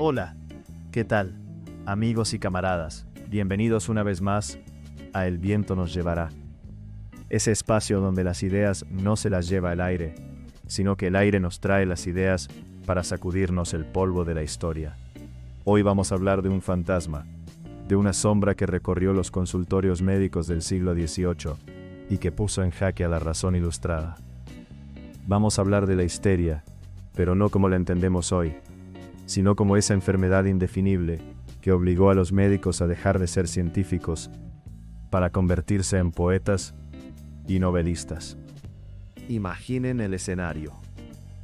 Hola, ¿qué tal? Amigos y camaradas, bienvenidos una vez más a El viento nos llevará. Ese espacio donde las ideas no se las lleva el aire, sino que el aire nos trae las ideas para sacudirnos el polvo de la historia. Hoy vamos a hablar de un fantasma, de una sombra que recorrió los consultorios médicos del siglo XVIII y que puso en jaque a la razón ilustrada. Vamos a hablar de la histeria, pero no como la entendemos hoy, sino como esa enfermedad indefinible que obligó a los médicos a dejar de ser científicos para convertirse en poetas y novelistas. Imaginen el escenario.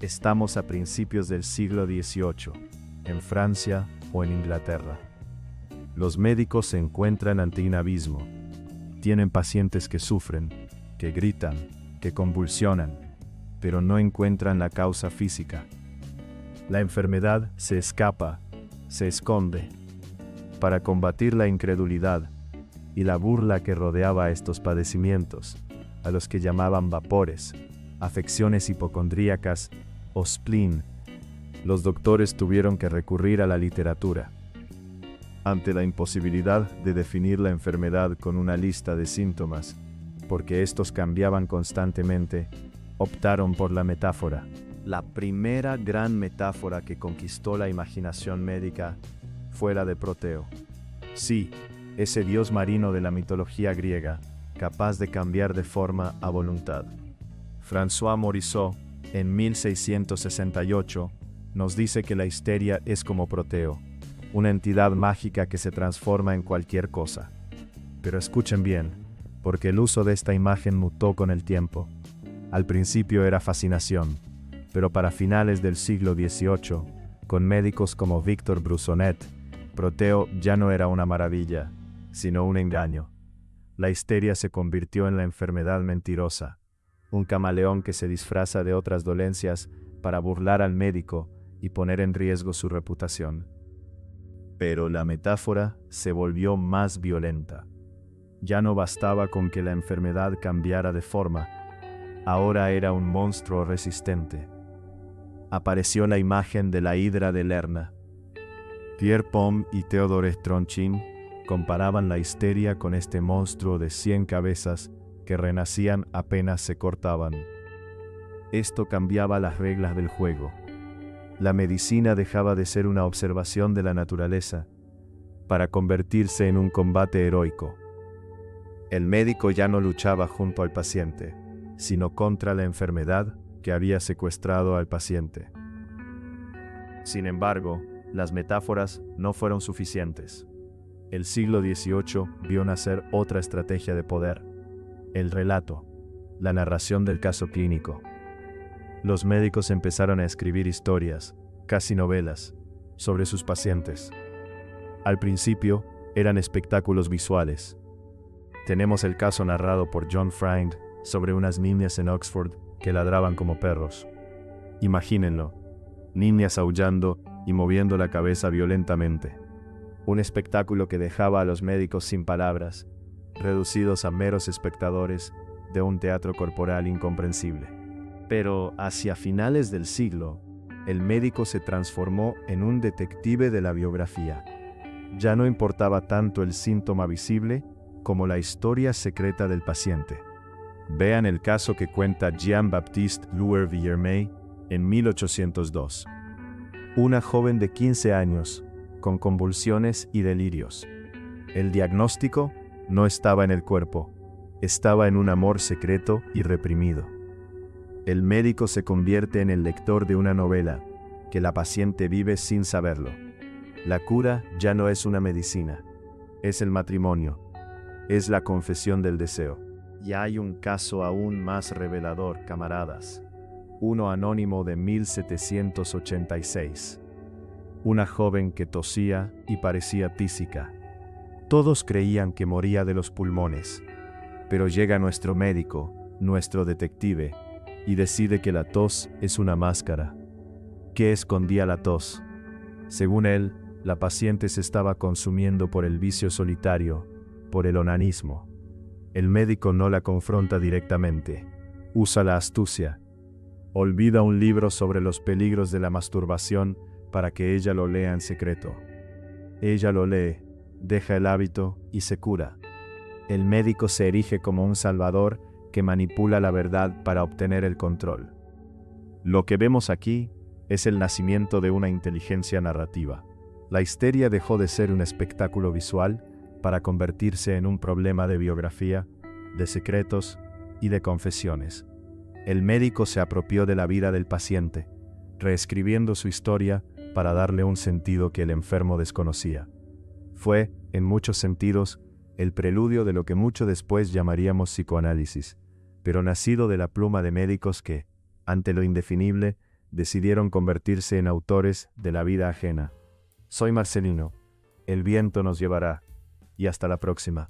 Estamos a principios del siglo XVIII, en Francia o en Inglaterra. Los médicos se encuentran ante un abismo. Tienen pacientes que sufren, que gritan, que convulsionan, pero no encuentran la causa física. La enfermedad se escapa, se esconde. Para combatir la incredulidad y la burla que rodeaba a estos padecimientos, a los que llamaban vapores, afecciones hipocondríacas o spleen, los doctores tuvieron que recurrir a la literatura. Ante la imposibilidad de definir la enfermedad con una lista de síntomas, porque estos cambiaban constantemente, optaron por la metáfora. La primera gran metáfora que conquistó la imaginación médica fue la de Proteo. Sí, ese dios marino de la mitología griega, capaz de cambiar de forma a voluntad. François Morisot, en 1668, nos dice que la histeria es como Proteo, una entidad mágica que se transforma en cualquier cosa. Pero escuchen bien, porque el uso de esta imagen mutó con el tiempo. Al principio era fascinación, pero para finales del siglo XVIII, con médicos como Victor Brussonet, Proteo ya no era una maravilla, sino un engaño. La histeria se convirtió en la enfermedad mentirosa, un camaleón que se disfraza de otras dolencias para burlar al médico y poner en riesgo su reputación. Pero la metáfora se volvió más violenta. Ya no bastaba con que la enfermedad cambiara de forma, ahora era un monstruo resistente. Apareció la imagen de la hidra de Lerna. Pierre Pomme y Théodore Tronchin comparaban la histeria con este monstruo de 100 cabezas que renacían apenas se cortaban. Esto cambiaba las reglas del juego. La medicina dejaba de ser una observación de la naturaleza para convertirse en un combate heroico. El médico ya no luchaba junto al paciente, sino contra la enfermedad que había secuestrado al paciente. Sin embargo, las metáforas no fueron suficientes. El siglo XVIII vio nacer otra estrategia de poder: el relato, la narración del caso clínico. Los médicos empezaron a escribir historias, casi novelas, sobre sus pacientes. Al principio, eran espectáculos visuales. Tenemos el caso narrado por John Freind sobre unas niñas en Oxford que ladraban como perros. Imagínenlo, niñas aullando y moviendo la cabeza violentamente. Un espectáculo que dejaba a los médicos sin palabras, reducidos a meros espectadores de un teatro corporal incomprensible. Pero hacia finales del siglo, el médico se transformó en un detective de la biografía. Ya no importaba tanto el síntoma visible como la historia secreta del paciente. Vean el caso que cuenta Jean-Baptiste Louer-Villermé en 1802. Una joven de 15 años, con convulsiones y delirios. El diagnóstico no estaba en el cuerpo, estaba en un amor secreto y reprimido. El médico se convierte en el lector de una novela que la paciente vive sin saberlo. La cura ya no es una medicina, es el matrimonio, es la confesión del deseo. Y hay un caso aún más revelador, camaradas. Uno anónimo de 1786. Una joven que tosía y parecía tísica. Todos creían que moría de los pulmones, pero llega nuestro médico, nuestro detective, y decide que la tos es una máscara. ¿Qué escondía la tos? Según él, la paciente se estaba consumiendo por el vicio solitario, por el onanismo. El médico no la confronta directamente, usa la astucia. Olvida un libro sobre los peligros de la masturbación para que ella lo lea en secreto. Ella lo lee, deja el hábito y se cura. El médico se erige como un salvador que manipula la verdad para obtener el control. Lo que vemos aquí es el nacimiento de una inteligencia narrativa. La histeria dejó de ser un espectáculo visual para convertirse en un problema de biografía, de secretos y de confesiones. El médico se apropió de la vida del paciente, reescribiendo su historia para darle un sentido que el enfermo desconocía. Fue, en muchos sentidos, el preludio de lo que mucho después llamaríamos psicoanálisis, pero nacido de la pluma de médicos que, ante lo indefinible, decidieron convertirse en autores de la vida ajena. Soy Marcelino, el viento nos llevará, y hasta la próxima.